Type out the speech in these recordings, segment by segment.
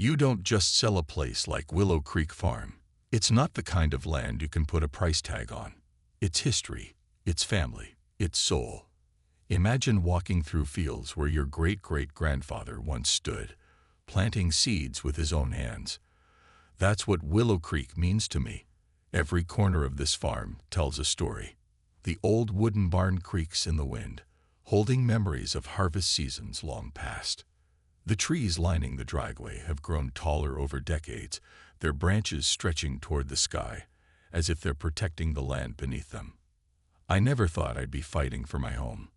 You don't just sell a place like Willow Creek Farm. It's not the kind of land you can put a price tag on. It's history, it's family, it's soul. Imagine walking through fields where your great-great-grandfather once stood, planting seeds with his own hands. That's what Willow Creek means to me. Every corner of this farm tells a story. The old wooden barn creaks in the wind, holding memories of harvest seasons long past. The trees lining the driveway have grown taller over decades, their branches stretching toward the sky, as if they're protecting the land beneath them. I never thought I'd be fighting for my home.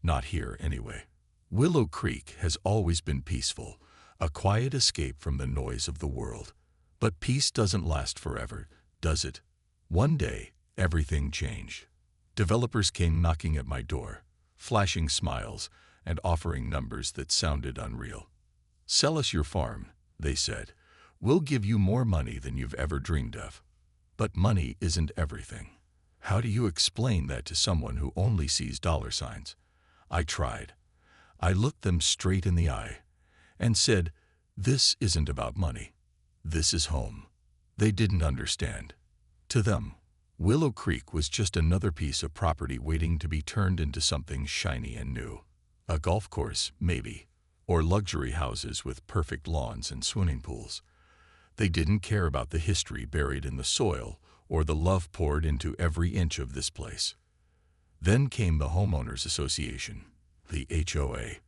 Not here, anyway. Willow Creek has always been peaceful, a quiet escape from the noise of the world. But peace doesn't last forever, does it? One day, everything changed. Developers came knocking at my door, flashing smiles and offering numbers that sounded unreal. "Sell us your farm," they said. "We'll give you more money than you've ever dreamed of." But money isn't everything. How do you explain that to someone who only sees dollar signs? I tried. I looked them straight in the eye and said, "This isn't about money. This is home." They didn't understand. To them, Willow Creek was just another piece of property waiting to be turned into something shiny and new. A golf course, maybe, or luxury houses with perfect lawns and swimming pools. They didn't care about the history buried in the soil or the love poured into every inch of this place. Then came the Homeowners Association, the HOA.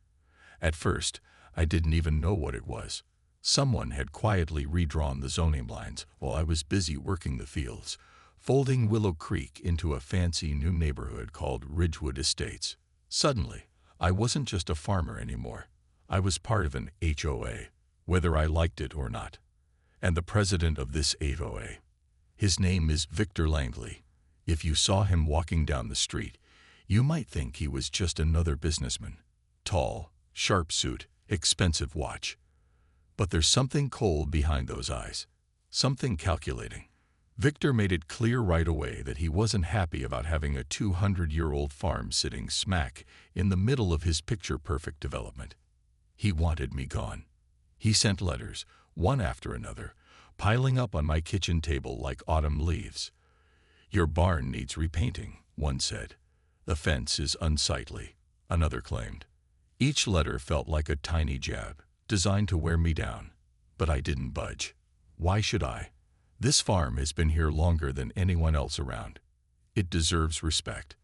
At first, I didn't even know what it was. Someone had quietly redrawn the zoning lines while I was busy working the fields, folding Willow Creek into a fancy new neighborhood called Ridgewood Estates. Suddenly, I wasn't just a farmer anymore. I was part of an HOA, whether I liked it or not. And the president of this HOA. His name is Victor Langley. If you saw him walking down the street, you might think he was just another businessman. Tall, sharp suit, expensive watch. But there's something cold behind those eyes, something calculating. Victor made it clear right away that he wasn't happy about having a 200-year-old farm sitting smack in the middle of his picture-perfect development. He wanted me gone. He sent letters, one after another, piling up on my kitchen table like autumn leaves. "Your barn needs repainting," one said. "The fence is unsightly," another claimed. Each letter felt like a tiny jab, designed to wear me down. But I didn't budge. Why should I? This farm has been here longer than anyone else around. It deserves respect.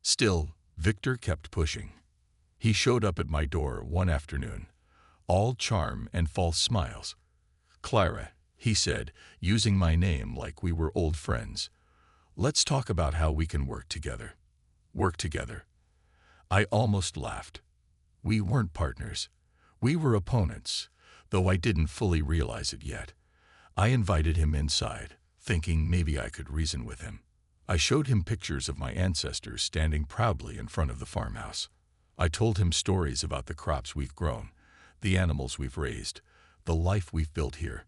Still, Victor kept pushing. He showed up at my door one afternoon, all charm and false smiles. "Clara," he said, using my name like we were old friends, "let's talk about how we can work together." Work together. I almost laughed. We weren't partners. We were opponents, though I didn't fully realize it yet. I invited him inside, thinking maybe I could reason with him. I showed him pictures of my ancestors standing proudly in front of the farmhouse. I told him stories about the crops we've grown, the animals we've raised, the life we've built here.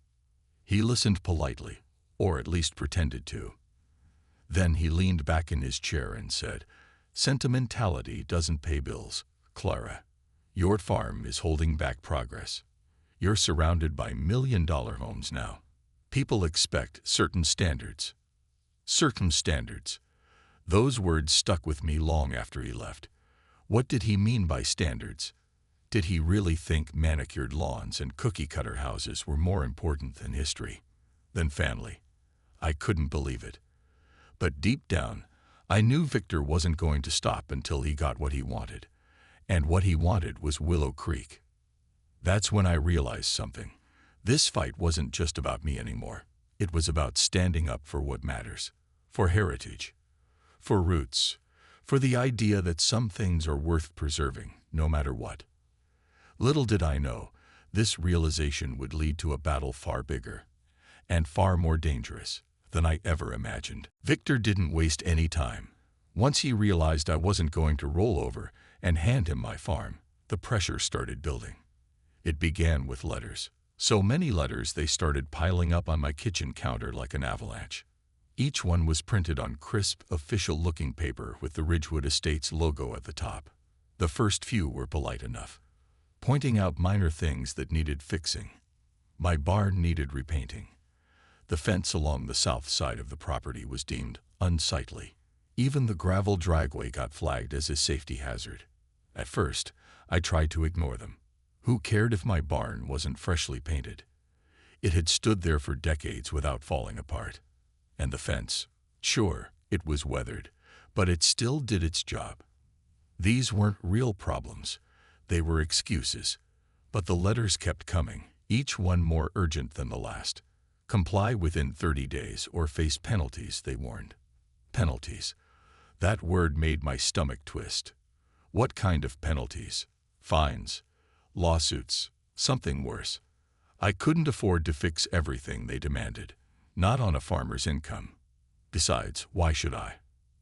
He listened politely, or at least pretended to. Then he leaned back in his chair and said, "Sentimentality doesn't pay bills, Clara. Your farm is holding back progress. You're surrounded by million-dollar homes now. People expect certain standards." Certain standards. Those words stuck with me long after he left. What did he mean by standards? Did he really think manicured lawns and cookie-cutter houses were more important than history, than family? I couldn't believe it. But deep down, I knew Victor wasn't going to stop until he got what he wanted. And what he wanted was Willow Creek. That's when I realized something. This fight wasn't just about me anymore. It was about standing up for what matters. For heritage. For roots. For the idea that some things are worth preserving, no matter what. Little did I know, this realization would lead to a battle far bigger and far more dangerous than I ever imagined. Victor didn't waste any time. Once he realized I wasn't going to roll over and hand him my farm, the pressure started building. It began with letters. So many letters they started piling up on my kitchen counter like an avalanche. Each one was printed on crisp, official-looking paper with the Ridgewood Estates logo at the top. The first few were polite enough, pointing out minor things that needed fixing. My barn needed repainting. The fence along the south side of the property was deemed unsightly. Even the gravel driveway got flagged as a safety hazard. At first, I tried to ignore them. Who cared if my barn wasn't freshly painted? It had stood there for decades without falling apart. And the fence, sure, it was weathered, but it still did its job. These weren't real problems. They were excuses. But the letters kept coming, each one more urgent than the last. Comply within 30 days or face penalties, they warned. Penalties. That word made my stomach twist. What kind of penalties? Fines? Lawsuits? Something worse. I couldn't afford to fix everything they demanded, not on a farmer's income. Besides, why should I?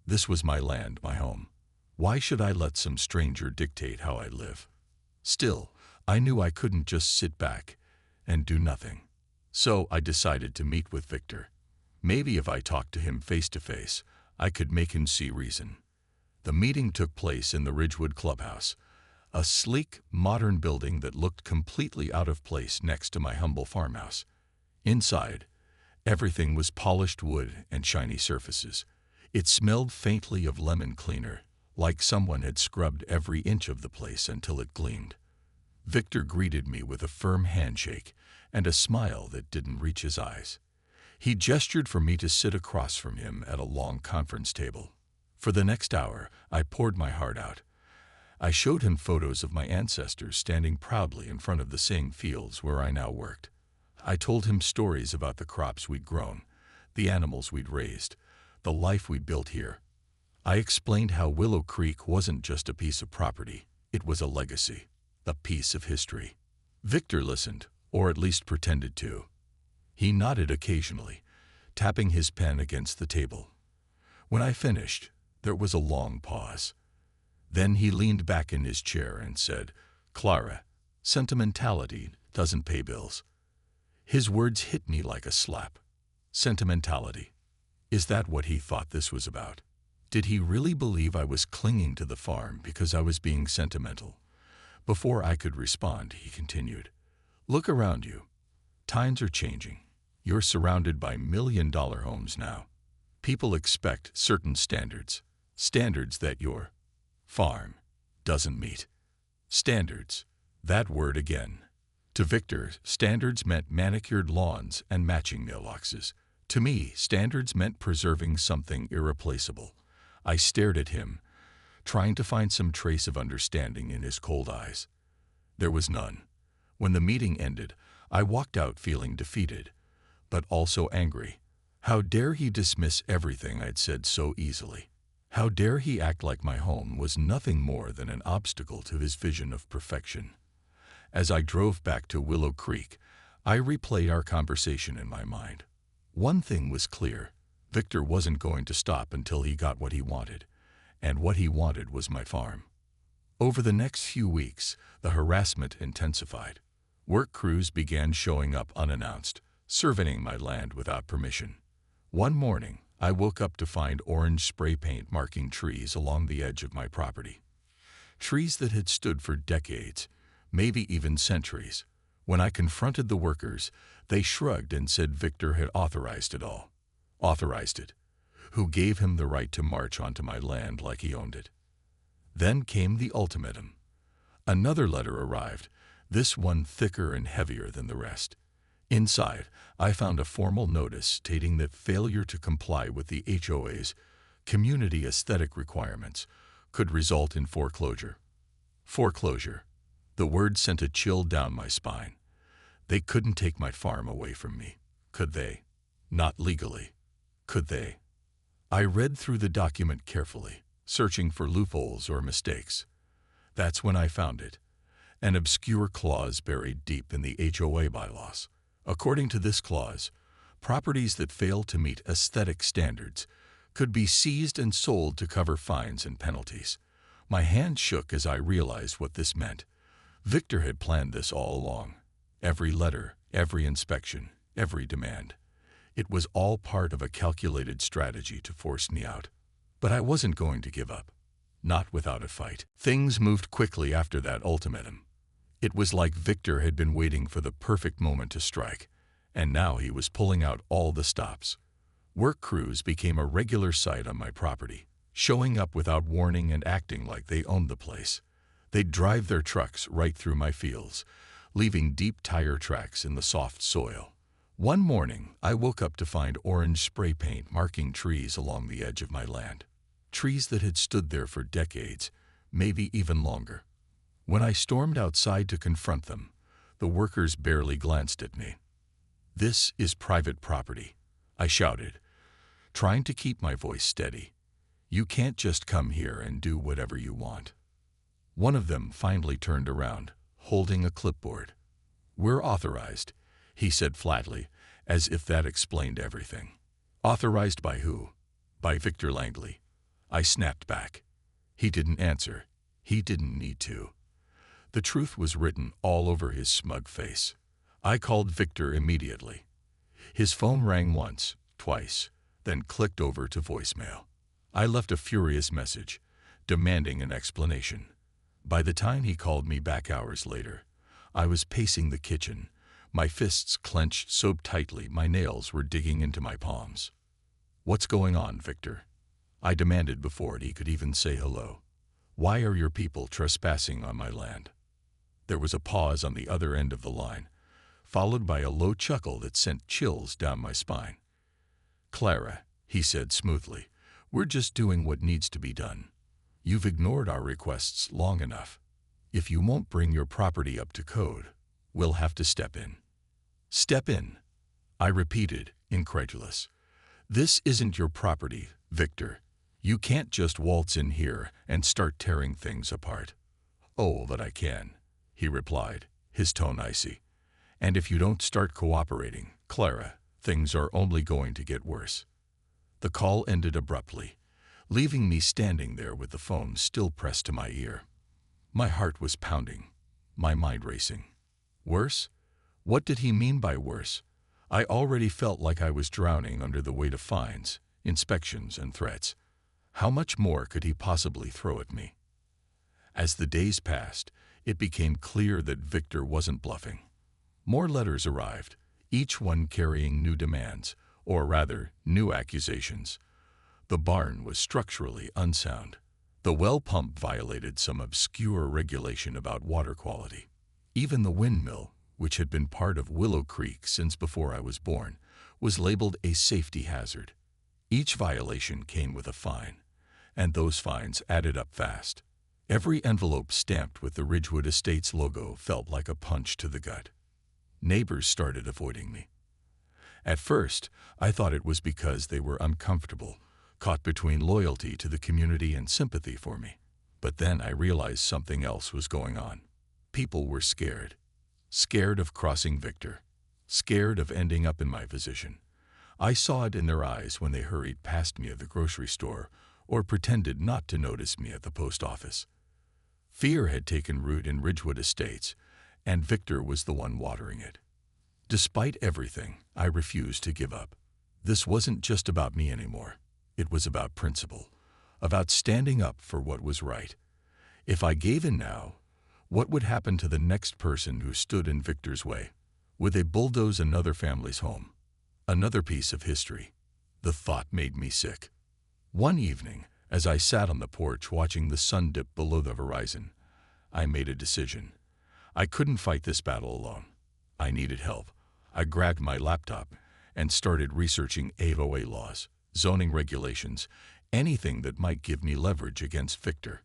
This was my land, my home. Why should I let some stranger dictate how I live? Still, I knew I couldn't just sit back and do nothing. So I decided to meet with Victor. Maybe if I talked to him face to face, I could make him see reason. The meeting took place in the Ridgewood Clubhouse, a sleek, modern building that looked completely out of place next to my humble farmhouse. Inside, everything was polished wood and shiny surfaces. It smelled faintly of lemon cleaner, like someone had scrubbed every inch of the place until it gleamed. Victor greeted me with a firm handshake and a smile that didn't reach his eyes. He gestured for me to sit across from him at a long conference table. For the next hour, I poured my heart out. I showed him photos of my ancestors standing proudly in front of the same fields where I now worked. I told him stories about the crops we'd grown, the animals we'd raised, the life we'd built here. I explained how Willow Creek wasn't just a piece of property, it was a legacy, a piece of history. Victor listened, or at least pretended to. He nodded occasionally, tapping his pen against the table. When I finished, there was a long pause. Then he leaned back in his chair and said, "Clara, sentimentality doesn't pay bills." His words hit me like a slap. Sentimentality. Is that what he thought this was about? Did he really believe I was clinging to the farm because I was being sentimental? Before I could respond, he continued, "Look around you. Times are changing. You're surrounded by million-dollar homes now. People expect certain standards that your farm doesn't meet. Standards. That word again. To Victor, standards meant manicured lawns and matching mailboxes. To me, standards meant preserving something irreplaceable. I stared at him, trying to find some trace of understanding in his cold eyes. There was none. When the meeting ended, I walked out feeling defeated, but also angry. How dare he dismiss everything I'd said so easily? How dare he act like my home was nothing more than an obstacle to his vision of perfection? As I drove back to Willow Creek, I replayed our conversation in my mind. One thing was clear. Victor wasn't going to stop until he got what he wanted, and what he wanted was my farm. Over the next few weeks, the harassment intensified. Work crews began showing up unannounced, surveying my land without permission. One morning, I woke up to find orange spray paint marking trees along the edge of my property. Trees that had stood for decades, maybe even centuries. When I confronted the workers, they shrugged and said Victor had authorized it all. Authorized it. Who gave him the right to march onto my land like he owned it? Then came the ultimatum. Another letter arrived, this one thicker and heavier than the rest. Inside, I found a formal notice stating that failure to comply with the HOA's community aesthetic requirements could result in foreclosure. Foreclosure. The word sent a chill down my spine. They couldn't take my farm away from me, could they? Not legally, could they? I read through the document carefully, searching for loopholes or mistakes. That's when I found it. An obscure clause buried deep in the HOA bylaws. According to this clause, properties that fail to meet aesthetic standards could be seized and sold to cover fines and penalties. My hand shook as I realized what this meant. Victor had planned this all along. Every letter, every inspection, every demand. It was all part of a calculated strategy to force me out. But I wasn't going to give up. Not without a fight. Things moved quickly after that ultimatum. It was like Victor had been waiting for the perfect moment to strike, and now he was pulling out all the stops. Work crews became a regular sight on my property, showing up without warning and acting like they owned the place. They'd drive their trucks right through my fields, leaving deep tire tracks in the soft soil. One morning, I woke up to find orange spray paint marking trees along the edge of my land. Trees that had stood there for decades, maybe even longer. When I stormed outside to confront them, the workers barely glanced at me. "This is private property," I shouted, trying to keep my voice steady. "You can't just come here and do whatever you want." One of them finally turned around, holding a clipboard. "We're authorized," he said flatly, as if that explained everything. "Authorized by who?" "By Victor Langley." I snapped back. He didn't answer. He didn't need to. The truth was written all over his smug face. I called Victor immediately. His phone rang once, twice, then clicked over to voicemail. I left a furious message, demanding an explanation. By the time he called me back hours later, I was pacing the kitchen, my fists clenched so tightly my nails were digging into my palms. "What's going on, Victor?" I demanded before he could even say hello. "Why are your people trespassing on my land?" There was a pause on the other end of the line, followed by a low chuckle that sent chills down my spine. "Clara," he said smoothly, "we're just doing what needs to be done. You've ignored our requests long enough. If you won't bring your property up to code, we'll have to step in." "Step in?" I repeated, incredulous. "This isn't your property, Victor. You can't just waltz in here and start tearing things apart." "Oh, but I can," he replied, his tone icy. "And if you don't start cooperating, Clara, things are only going to get worse." The call ended abruptly, leaving me standing there with the phone still pressed to my ear. My heart was pounding, my mind racing. Worse? What did he mean by worse? I already felt like I was drowning under the weight of fines, inspections, and threats. How much more could he possibly throw at me? As the days passed, it became clear that Victor wasn't bluffing. More letters arrived, each one carrying new demands, or rather, new accusations. The barn was structurally unsound. The well pump violated some obscure regulation about water quality. Even the windmill, which had been part of Willow Creek since before I was born, was labeled a safety hazard. Each violation came with a fine, and those fines added up fast. Every envelope stamped with the Ridgewood Estates logo felt like a punch to the gut. Neighbors started avoiding me. At first, I thought it was because they were uncomfortable, caught between loyalty to the community and sympathy for me. But then I realized something else was going on. People were scared. Scared of crossing Victor. Scared of ending up in my position. I saw it in their eyes when they hurried past me at the grocery store or pretended not to notice me at the post office. Fear had taken root in Ridgewood Estates, and Victor was the one watering it. Despite everything, I refused to give up. This wasn't just about me anymore. It was about principle, about standing up for what was right. If I gave in now, what would happen to the next person who stood in Victor's way? Would they bulldoze another family's home? Another piece of history? The thought made me sick. One evening, as I sat on the porch watching the sun dip below the horizon, I made a decision. I couldn't fight this battle alone. I needed help. I grabbed my laptop and started researching HOA laws, zoning regulations, anything that might give me leverage against Victor.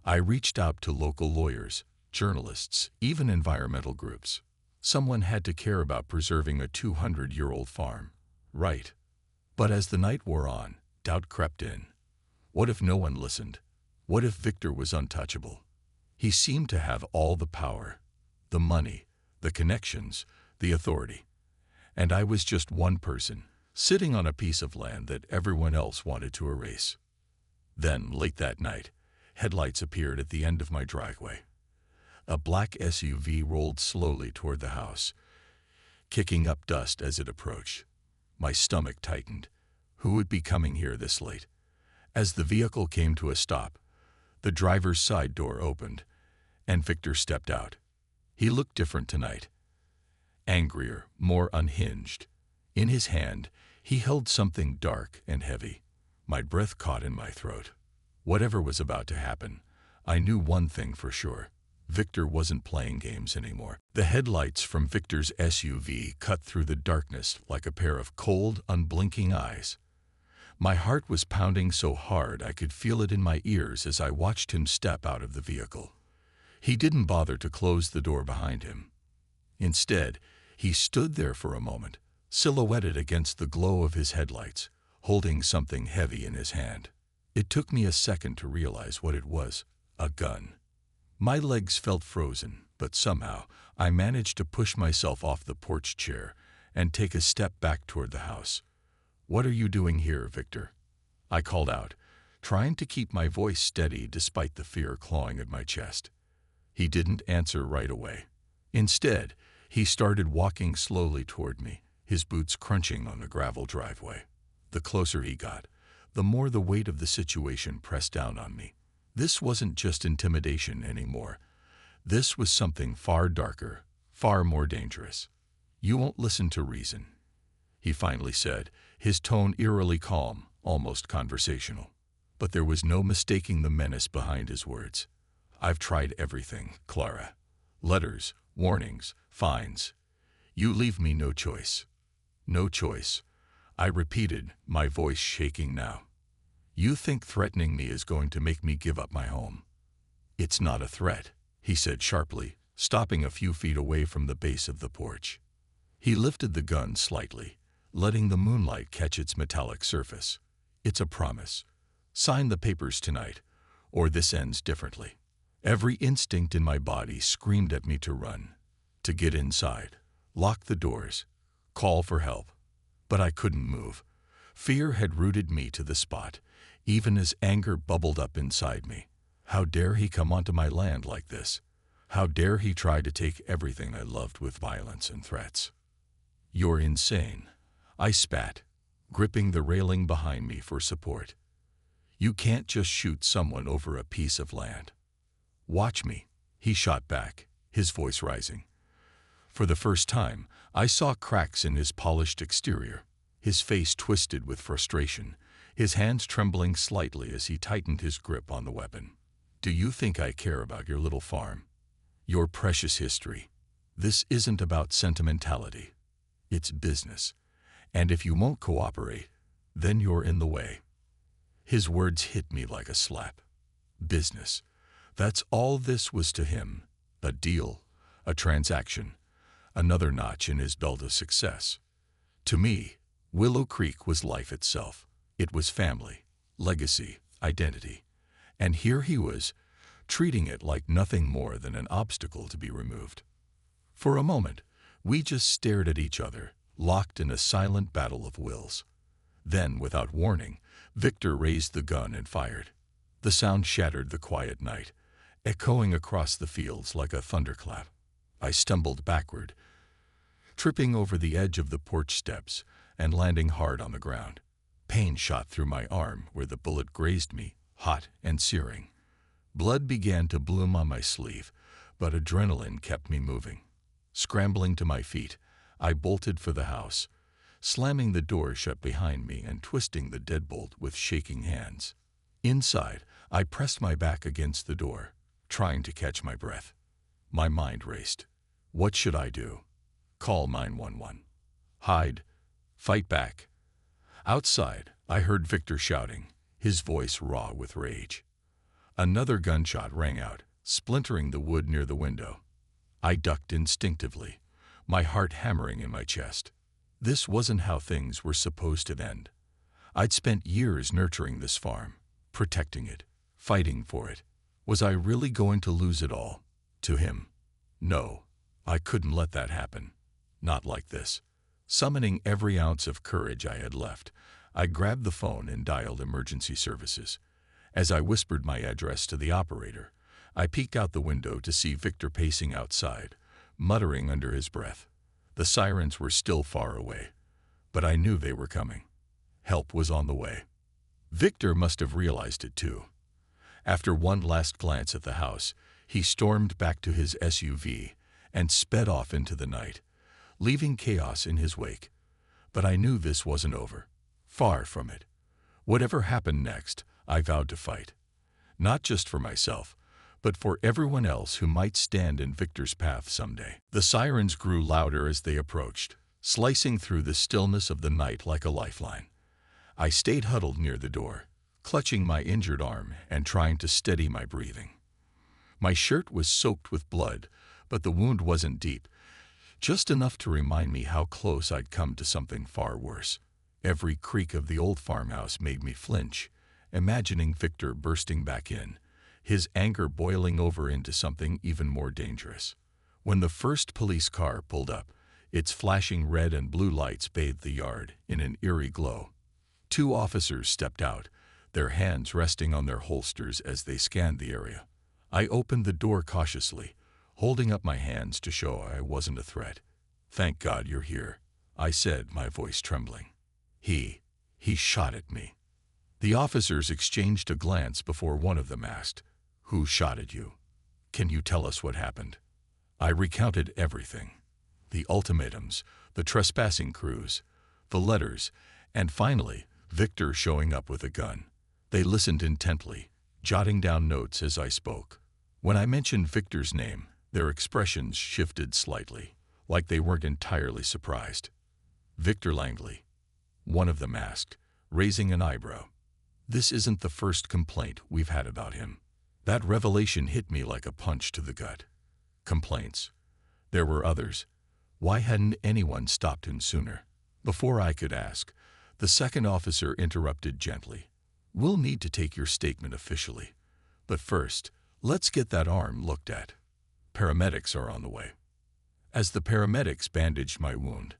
I reached out to local lawyers, journalists, even environmental groups. Someone had to care about preserving a 200-year-old farm, right? But as the night wore on, doubt crept in. What if no one listened? What if Victor was untouchable? He seemed to have all the power, the money, the connections, the authority. And I was just one person, sitting on a piece of land that everyone else wanted to erase. Then, late that night, headlights appeared at the end of my driveway. A black SUV rolled slowly toward the house, kicking up dust as it approached. My stomach tightened. Who would be coming here this late? As the vehicle came to a stop, the driver's side door opened, and Victor stepped out. He looked different tonight. Angrier, more unhinged. In his hand, he held something dark and heavy. My breath caught in my throat. Whatever was about to happen, I knew one thing for sure. Victor wasn't playing games anymore. The headlights from Victor's SUV cut through the darkness like a pair of cold, unblinking eyes. My heart was pounding so hard I could feel it in my ears as I watched him step out of the vehicle. He didn't bother to close the door behind him. Instead, he stood there for a moment, silhouetted against the glow of his headlights, holding something heavy in his hand. It took me a second to realize what it was: a gun. My legs felt frozen, but somehow I managed to push myself off the porch chair and take a step back toward the house. "What are you doing here, Victor?" I called out, trying to keep my voice steady despite the fear clawing at my chest. He didn't answer right away. Instead, he started walking slowly toward me, his boots crunching on the gravel driveway. The closer he got, the more the weight of the situation pressed down on me. This wasn't just intimidation anymore. This was something far darker, far more dangerous. "You won't listen to reason," he finally said, his tone eerily calm, almost conversational. But there was no mistaking the menace behind his words. "I've tried everything, Clara. Letters, warnings, fines. You leave me no choice." "No choice," I repeated, my voice shaking now. "You think threatening me is going to make me give up my home?" "It's not a threat," he said sharply, stopping a few feet away from the base of the porch. He lifted the gun slightly, letting the moonlight catch its metallic surface. "It's a promise. Sign the papers tonight, or this ends differently." Every instinct in my body screamed at me to run, to get inside, lock the doors, call for help. But I couldn't move. Fear had rooted me to the spot, even as anger bubbled up inside me. How dare he come onto my land like this? How dare he try to take everything I loved with violence and threats? "You're insane," I spat, gripping the railing behind me for support. "You can't just shoot someone over a piece of land." "Watch me," he shot back, his voice rising. For the first time, I saw cracks in his polished exterior, his face twisted with frustration, his hands trembling slightly as he tightened his grip on the weapon. "Do you think I care about your little farm? Your precious history? This isn't about sentimentality. It's business. And if you won't cooperate, then you're in the way." His words hit me like a slap. Business. That's all this was to him. A deal, a transaction, another notch in his belt of success. To me, Willow Creek was life itself. It was family, legacy, identity. And here he was, treating it like nothing more than an obstacle to be removed. For a moment, we just stared at each other, locked in a silent battle of wills. Then, without warning, Victor raised the gun and fired. The sound shattered the quiet night, echoing across the fields like a thunderclap. I stumbled backward, tripping over the edge of the porch steps and landing hard on the ground. Pain shot through my arm where the bullet grazed me, hot and searing. Blood began to bloom on my sleeve, but adrenaline kept me moving. Scrambling to my feet, I bolted for the house, slamming the door shut behind me and twisting the deadbolt with shaking hands. Inside, I pressed my back against the door, trying to catch my breath. My mind raced. What should I do? Call 911. Hide? Fight back? Outside, I heard Victor shouting, his voice raw with rage. Another gunshot rang out, splintering the wood near the window. I ducked instinctively, my heart hammering in my chest. This wasn't how things were supposed to end. I'd spent years nurturing this farm, protecting it, fighting for it. Was I really going to lose it all? To him? No, I couldn't let that happen. Not like this. Summoning every ounce of courage I had left, I grabbed the phone and dialed emergency services. As I whispered my address to the operator, I peeked out the window to see Victor pacing outside, muttering under his breath. The sirens were still far away, but I knew they were coming. Help was on the way. Victor must have realized it too. After one last glance at the house, he stormed back to his SUV and sped off into the night, leaving chaos in his wake. But I knew this wasn't over. Far from it. Whatever happened next, I vowed to fight. Not just for myself, but for everyone else who might stand in Victor's path someday. The sirens grew louder as they approached, slicing through the stillness of the night like a lifeline. I stayed huddled near the door, clutching my injured arm and trying to steady my breathing. My shirt was soaked with blood, but the wound wasn't deep, just enough to remind me how close I'd come to something far worse. Every creak of the old farmhouse made me flinch, imagining Victor bursting back in, his anger boiling over into something even more dangerous. When the first police car pulled up, its flashing red and blue lights bathed the yard in an eerie glow. 2 officers stepped out, their hands resting on their holsters as they scanned the area. I opened the door cautiously, holding up my hands to show I wasn't a threat. "Thank God you're here," I said, my voice trembling. He shot at me." The officers exchanged a glance before one of them asked, "Who shot at you? Can you tell us what happened?" I recounted everything. The ultimatums, the trespassing crews, the letters, and finally, Victor showing up with a gun. They listened intently, jotting down notes as I spoke. When I mentioned Victor's name, their expressions shifted slightly, like they weren't entirely surprised. "Victor Langley," one of them asked, raising an eyebrow. "This isn't the first complaint we've had about him." That revelation hit me like a punch to the gut. Complaints. There were others. Why hadn't anyone stopped him sooner? Before I could ask, the second officer interrupted gently. "We'll need to take your statement officially. But first, let's get that arm looked at. Paramedics are on the way." As the paramedics bandaged my wound,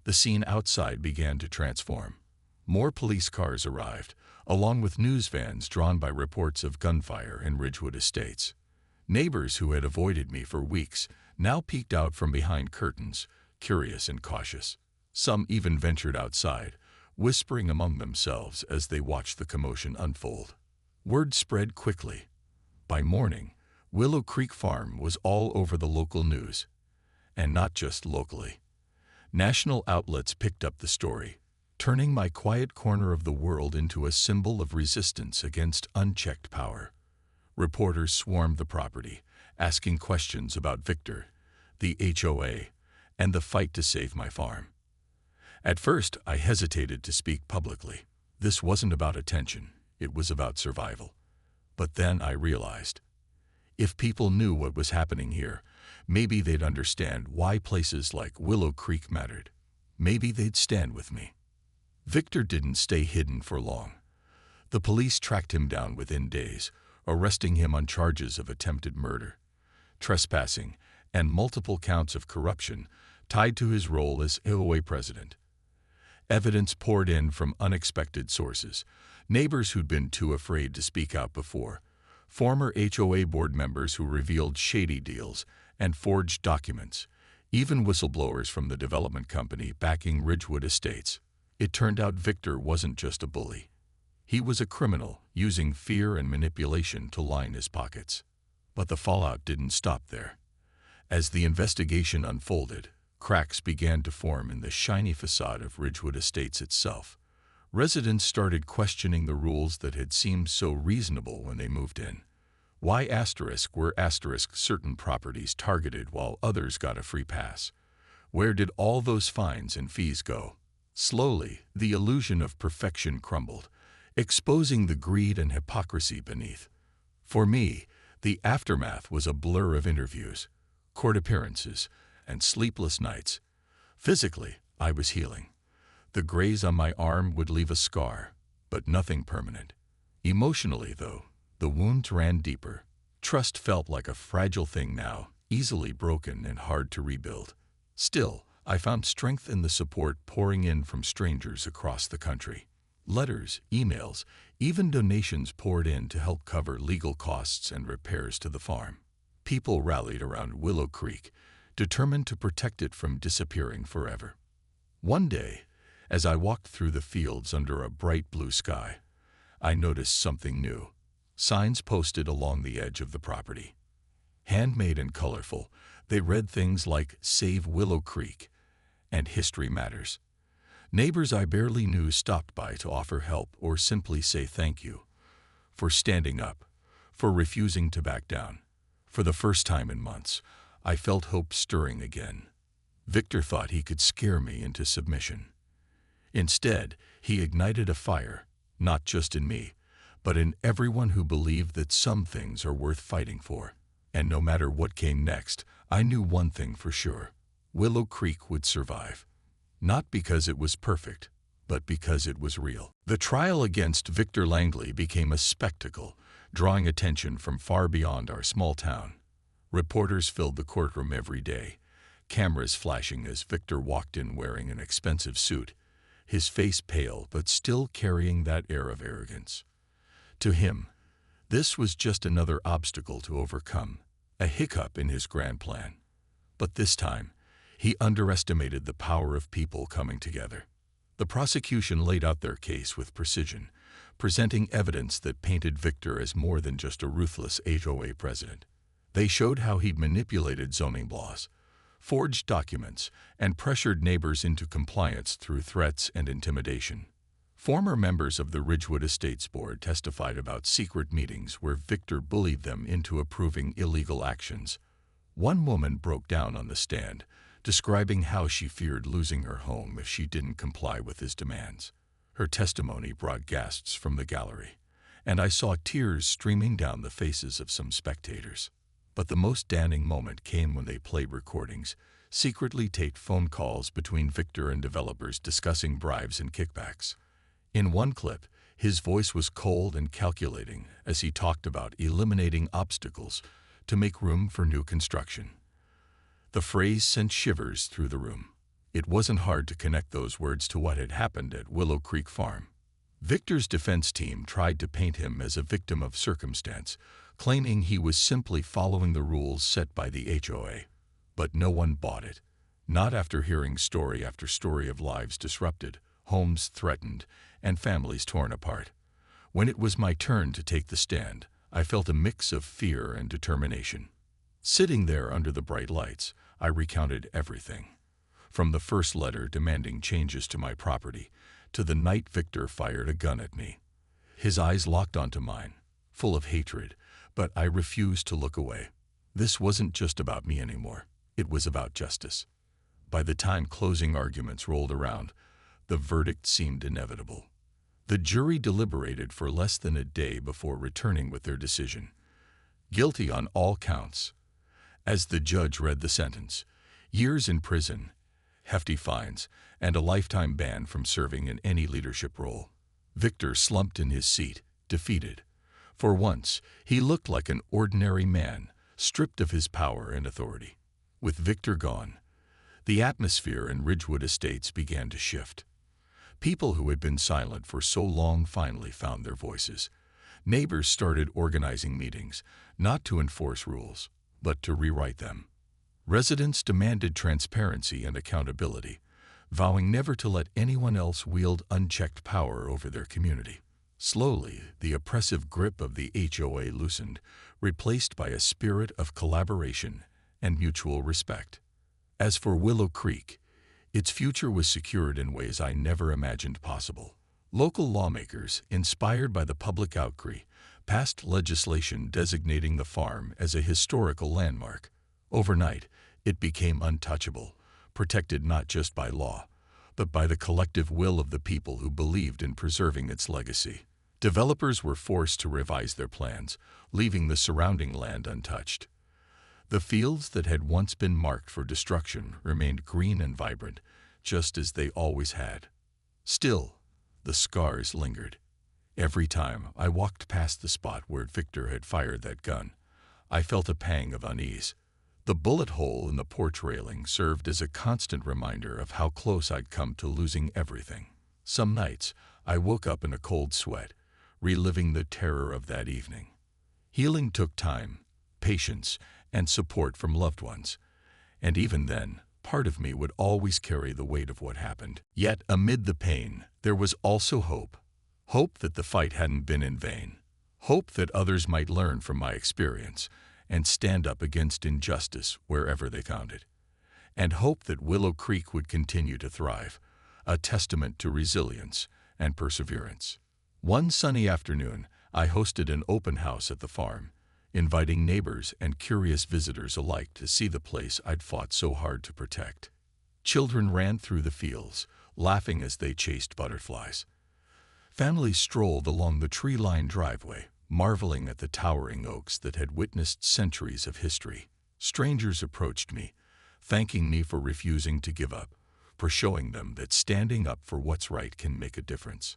the scene outside began to transform. More police cars arrived, along with news vans drawn by reports of gunfire in Ridgewood Estates. Neighbors who had avoided me for weeks now peeked out from behind curtains, curious and cautious. Some even ventured outside, whispering among themselves as they watched the commotion unfold. Word spread quickly. By morning, Willow Creek Farm was all over the local news. And not just locally. National outlets picked up the story, turning my quiet corner of the world into a symbol of resistance against unchecked power. Reporters swarmed the property, asking questions about Victor, the HOA, and the fight to save my farm. At first, I hesitated to speak publicly. This wasn't about attention, it was about survival. But then I realized, if people knew what was happening here, maybe they'd understand why places like Willow Creek mattered. Maybe they'd stand with me. Victor didn't stay hidden for long. The police tracked him down within days, arresting him on charges of attempted murder, trespassing, and multiple counts of corruption tied to his role as HOA president. Evidence poured in from unexpected sources, neighbors who'd been too afraid to speak out before, former HOA board members who revealed shady deals and forged documents, even whistleblowers from the development company backing Ridgewood Estates. It turned out Victor wasn't just a bully. He was a criminal using fear and manipulation to line his pockets. But the fallout didn't stop there. As the investigation unfolded, cracks began to form in the shiny facade of Ridgewood Estates itself. Residents started questioning the rules that had seemed so reasonable when they moved in. Why were certain properties targeted while others got a free pass? Where did all those fines and fees go? Slowly, the illusion of perfection crumbled, exposing the greed and hypocrisy beneath. For me, the aftermath was a blur of interviews, court appearances, and sleepless nights. Physically, I was healing. The graze on my arm would leave a scar, but nothing permanent. Emotionally, though, the wounds ran deeper. Trust felt like a fragile thing now, easily broken and hard to rebuild. Still, I found strength in the support pouring in from strangers across the country. Letters, emails, even donations poured in to help cover legal costs and repairs to the farm. People rallied around Willow Creek, determined to protect it from disappearing forever. One day, as I walked through the fields under a bright blue sky, I noticed something new. Signs posted along the edge of the property. Handmade and colorful, They read things like Save Willow Creek and History Matters. Neighbors I barely knew stopped by to offer help or simply say thank you for standing up, for refusing to back down. For the first time in months, I felt hope stirring again. Victor thought he could scare me into submission. Instead, he ignited a fire, not just in me, but in everyone who believed that some things are worth fighting for. And no matter what came next, I knew one thing for sure: Willow Creek would survive. Not because it was perfect, but because it was real. The trial against Victor Langley became a spectacle, drawing attention from far beyond our small town. Reporters filled the courtroom every day, cameras flashing as Victor walked in wearing an expensive suit, his face pale but still carrying that air of arrogance. To him, this was just another obstacle to overcome, a hiccup in his grand plan. But this time, he underestimated the power of people coming together. The prosecution laid out their case with precision, presenting evidence that painted Victor as more than just a ruthless HOA president. They showed how he'd manipulated zoning laws, forged documents, and pressured neighbors into compliance through threats and intimidation. Former members of the Ridgewood Estates Board testified about secret meetings where Victor bullied them into approving illegal actions. One woman broke down on the stand, describing how she feared losing her home if she didn't comply with his demands. Her testimony brought gasps from the gallery, and I saw tears streaming down the faces of some spectators. But the most damning moment came when they played recordings, secretly taped phone calls between Victor and developers discussing bribes and kickbacks. In one clip, his voice was cold and calculating as he talked about eliminating obstacles to make room for new construction. The phrase sent shivers through the room. It wasn't hard to connect those words to what had happened at Willow Creek Farm. Victor's defense team tried to paint him as a victim of circumstance, claiming he was simply following the rules set by the HOA. But no one bought it. Not after hearing story after story of lives disrupted, homes threatened, and families torn apart. When it was my turn to take the stand, I felt a mix of fear and determination. Sitting there under the bright lights, I recounted everything. From the first letter demanding changes to my property, to the night Victor fired a gun at me. His eyes locked onto mine, full of hatred, but I refused to look away. This wasn't just about me anymore. It was about justice. By the time closing arguments rolled around, the verdict seemed inevitable. The jury deliberated for less than a day before returning with their decision. Guilty on all counts. As the judge read the sentence, years in prison, hefty fines, and a lifetime ban from serving in any leadership role. Victor slumped in his seat, defeated. For once, he looked like an ordinary man, stripped of his power and authority. With Victor gone, the atmosphere in Ridgewood Estates began to shift. People who had been silent for so long finally found their voices. Neighbors started organizing meetings, not to enforce rules, but to rewrite them. Residents demanded transparency and accountability, vowing never to let anyone else wield unchecked power over their community. Slowly, the oppressive grip of the HOA loosened, replaced by a spirit of collaboration and mutual respect. As for Willow Creek, its future was secured in ways I never imagined possible. Local lawmakers, inspired by the public outcry, passed legislation designating the farm as a historical landmark. Overnight, it became untouchable, protected not just by law, but by the collective will of the people who believed in preserving its legacy. Developers were forced to revise their plans, leaving the surrounding land untouched. The fields that had once been marked for destruction remained green and vibrant, just as they always had. Still, the scars lingered. Every time I walked past the spot where Victor had fired that gun, I felt a pang of unease. The bullet hole in the porch railing served as a constant reminder of how close I'd come to losing everything. Some nights, I woke up in a cold sweat, reliving the terror of that evening. Healing took time, patience, and support from loved ones. And even then, part of me would always carry the weight of what happened. Yet, amid the pain, there was also hope. Hope that the fight hadn't been in vain. Hope that others might learn from my experience and stand up against injustice wherever they found it, and hope that Willow Creek would continue to thrive, a testament to resilience and perseverance. One sunny afternoon, I hosted an open house at the farm, inviting neighbors and curious visitors alike to see the place I'd fought so hard to protect. Children ran through the fields, laughing as they chased butterflies. Families strolled along the tree-lined driveway, marveling at the towering oaks that had witnessed centuries of history. Strangers approached me, thanking me for refusing to give up, for showing them that standing up for what's right can make a difference.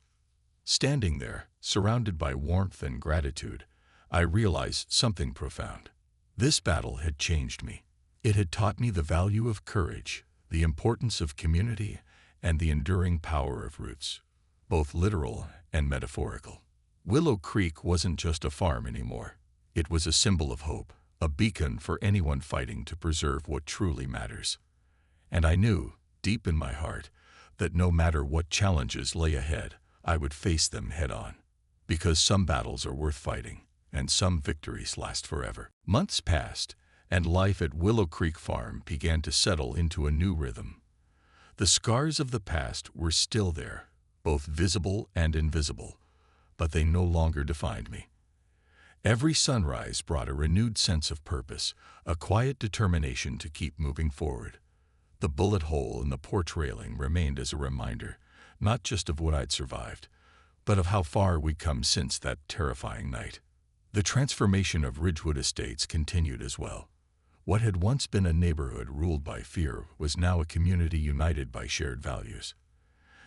Standing there, surrounded by warmth and gratitude, I realized something profound. This battle had changed me. It had taught me the value of courage, the importance of community, and the enduring power of roots, both literal and metaphorical. Willow Creek wasn't just a farm anymore. It was a symbol of hope, a beacon for anyone fighting to preserve what truly matters. And I knew, deep in my heart, that no matter what challenges lay ahead, I would face them head-on. Because some battles are worth fighting, and some victories last forever. Months passed, and life at Willow Creek Farm began to settle into a new rhythm. The scars of the past were still there, both visible and invisible, but they no longer defined me. Every sunrise brought a renewed sense of purpose, a quiet determination to keep moving forward. The bullet hole in the porch railing remained as a reminder, not just of what I'd survived, but of how far we'd come since that terrifying night. The transformation of Ridgewood Estates continued as well. What had once been a neighborhood ruled by fear was now a community united by shared values.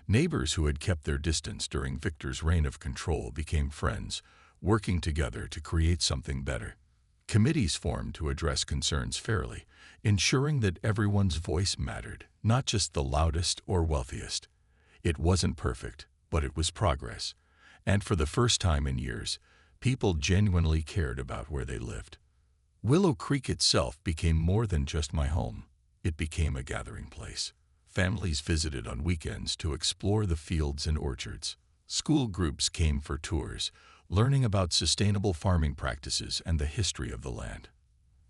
Neighbors who had kept their distance during Victor's reign of control became friends, working together to create something better. Committees formed to address concerns fairly, ensuring that everyone's voice mattered, not just the loudest or wealthiest. It wasn't perfect, but it was progress. And for the first time in years, people genuinely cared about where they lived. Willow Creek itself became more than just my home. It became a gathering place. Families visited on weekends to explore the fields and orchards. School groups came for tours, learning about sustainable farming practices and the history of the land.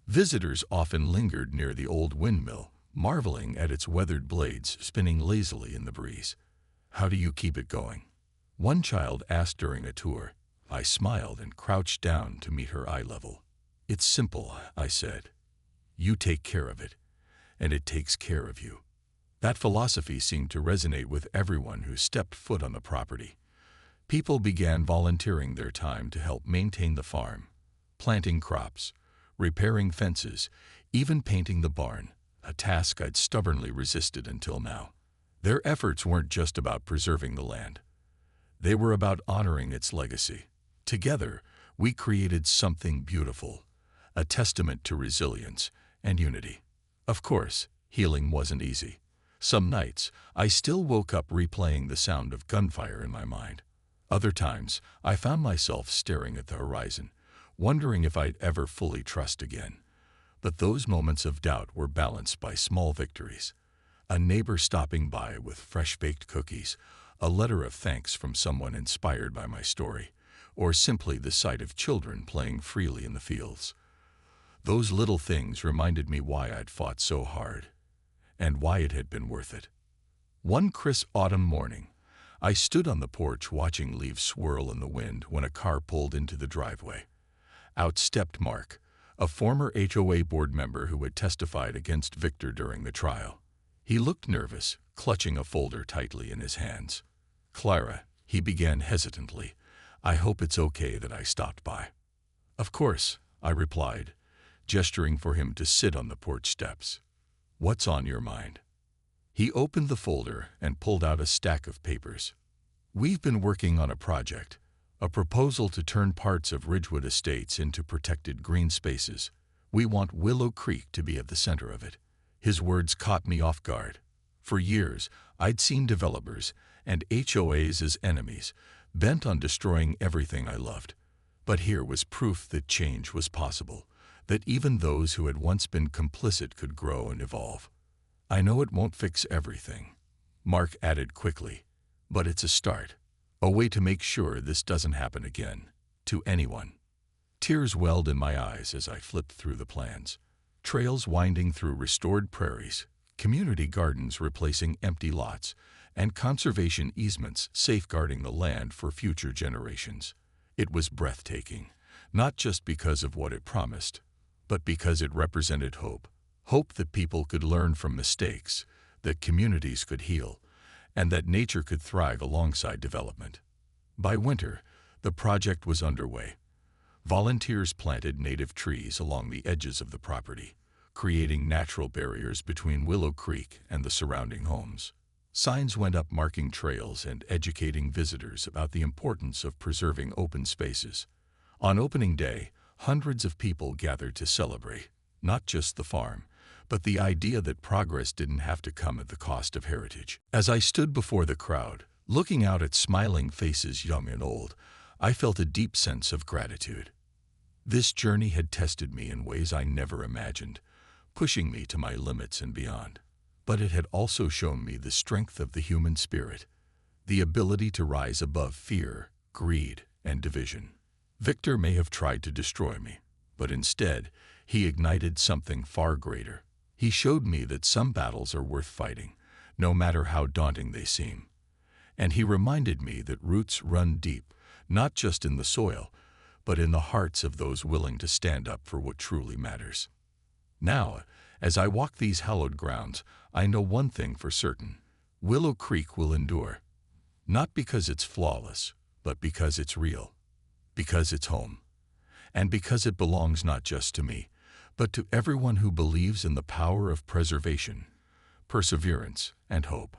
Visitors often lingered near the old windmill, marveling at its weathered blades spinning lazily in the breeze. "How do you keep it going?" one child asked during a tour. I smiled and crouched down to meet her eye level. "It's simple," I said. "You take care of it, and it takes care of you." That philosophy seemed to resonate with everyone who stepped foot on the property. People began volunteering their time to help maintain the farm, planting crops, repairing fences, even painting the barn, a task I'd stubbornly resisted until now. Their efforts weren't just about preserving the land. They were about honoring its legacy. Together, we created something beautiful, a testament to resilience and unity. Of course, healing wasn't easy. Some nights, I still woke up replaying the sound of gunfire in my mind. Other times, I found myself staring at the horizon, wondering if I'd ever fully trust again. But those moments of doubt were balanced by small victories. A neighbor stopping by with fresh-baked cookies, a letter of thanks from someone inspired by my story, or simply the sight of children playing freely in the fields. Those little things reminded me why I'd fought so hard, and why it had been worth it. One crisp autumn morning, I stood on the porch watching leaves swirl in the wind when a car pulled into the driveway. Out stepped Mark, a former HOA board member who had testified against Victor during the trial. He looked nervous, clutching a folder tightly in his hands. "Clara," he began hesitantly, "I hope it's okay that I stopped by." "Of course," I replied, gesturing for him to sit on the porch steps. "What's on your mind?" He opened the folder and pulled out a stack of papers. "We've been working on a project, a proposal to turn parts of Ridgewood Estates into protected green spaces. We want Willow Creek to be at the center of it." His words caught me off guard. For years, I'd seen developers and HOAs as enemies, bent on destroying everything I loved. But here was proof that change was possible, that even those who had once been complicit could grow and evolve. "I know it won't fix everything," Mark added quickly, "but it's a start, a way to make sure this doesn't happen again, to anyone." Tears welled in my eyes as I flipped through the plans. Trails winding through restored prairies, community gardens replacing empty lots, and conservation easements safeguarding the land for future generations. It was breathtaking, not just because of what it promised, but because it represented hope. Hope that people could learn from mistakes, that communities could heal, and that nature could thrive alongside development. By winter, the project was underway. Volunteers planted native trees along the edges of the property, creating natural barriers between Willow Creek and the surrounding homes. Signs went up marking trails and educating visitors about the importance of preserving open spaces. On opening day, hundreds of people gathered to celebrate, not just the farm, but the idea that progress didn't have to come at the cost of heritage. As I stood before the crowd, looking out at smiling faces young and old, I felt a deep sense of gratitude. This journey had tested me in ways I never imagined, pushing me to my limits and beyond. But it had also shown me the strength of the human spirit, the ability to rise above fear, greed, and division. Victor may have tried to destroy me, but instead, he ignited something far greater. He showed me that some battles are worth fighting, no matter how daunting they seem. And he reminded me that roots run deep, not just in the soil, but in the hearts of those willing to stand up for what truly matters. Now, as I walk these hallowed grounds, I know one thing for certain. Willow Creek will endure. Not because it's flawless, but because it's real. Because it's home. And because it belongs not just to me, but to everyone who believes in the power of preservation, perseverance, and hope.